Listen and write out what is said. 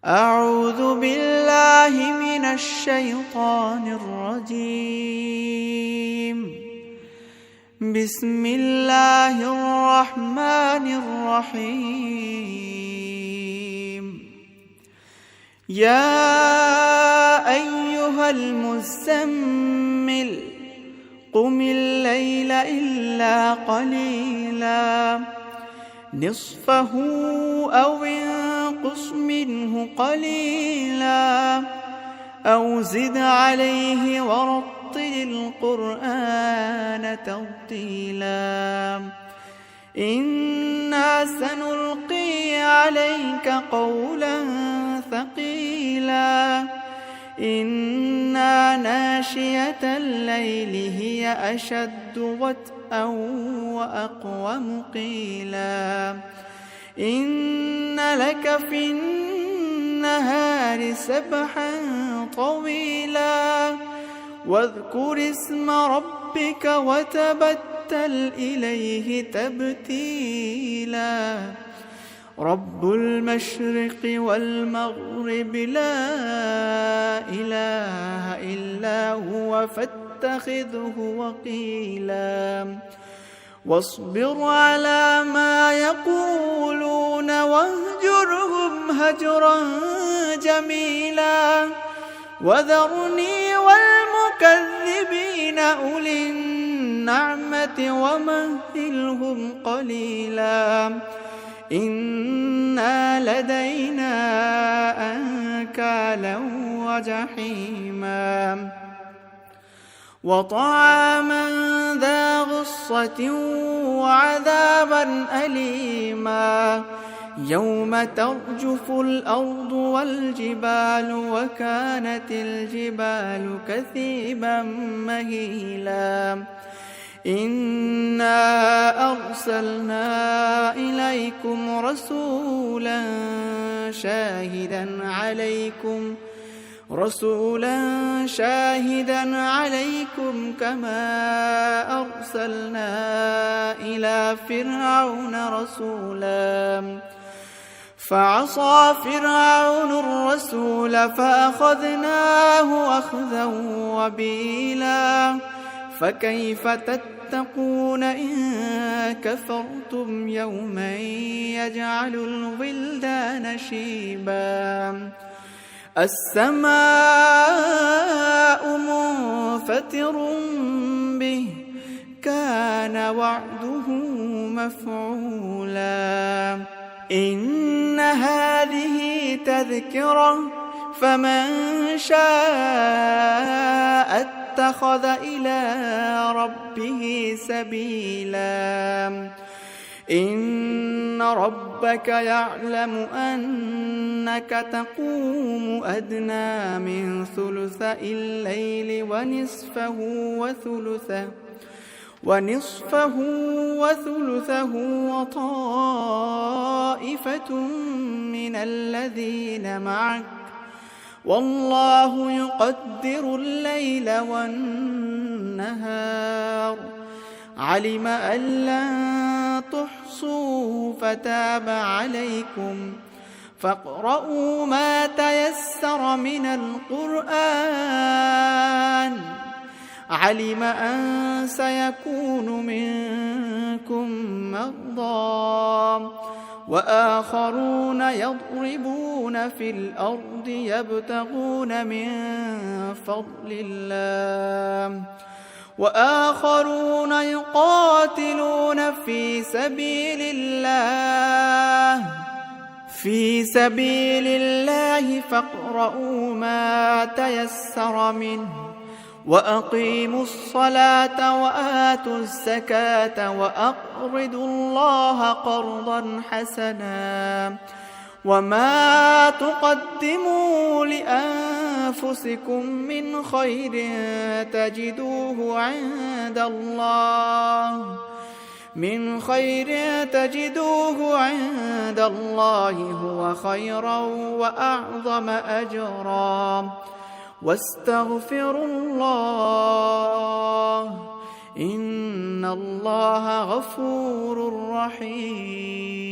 أعوذ بالله من الشيطان الرجيم. بسم الله الرحمن الرحيم. يا أيها المزمل قم الليل إلا قليلا نصفه أو انقص منه قليلا أو زد عليه ورتل القرآن ترتيلا إنا سنلقي عليك قولا ثقيلا إنا ناشئة الليل هي أشد وطئا وأقوم قيلا إن لك في النهار سبحا طويلا واذكر اسم ربك وتبتل إليه تبتيلا رب المشرق والمغرب لا إله إلا هو فاتخذه وكيلا واصبر على ما يقولون واهجرهم هجرا جميلا وذرني والمكذبين أولي النعمة ومهلهم قليلا إنا لدينا أنكالا وجحيما وطعاما ذا غصة وعذابا أليما يوم ترجف الأرض والجبال وكانت الجبال كثيبا مهيلا إنا أرسلنا إليكم رسولا شاهدا عليكم كما أرسلنا إلى فرعون رسولا فعصى فرعون الرسول فأخذناه أخذا وبيلا فكيف تتقون إن كفرتم يوما يجعل الولدان شيبا السماء منفطر به كان وعده مفعولا إن هذه تذكرة فمن شاء اتخذ إلى ربه سبيلا إن ربك يعلم أنك تقوم أدنى من ثلثي الليل ونصفه وثلثه وطائفة من الذين معك والله يقدر الليل والنهار علم أن لن تحصوا فتاب عليكم فاقرؤوا ما تيسر من القرآن علم أن سيكون منكم مرضى وآخرون يضربون في الأرض يبتغون من فضل الله وآخرون يقاتلون في سبيل الله فاقرؤوا ما تيسر منه وأقيموا الصلاة وآتوا الزكاة وأقرضوا الله قرضا حسنا وما تقدموا لأنفسكم من خير تجدوه عند الله هو خيرا وأعظم أجرا واستغفروا الله إن الله غفور رحيم.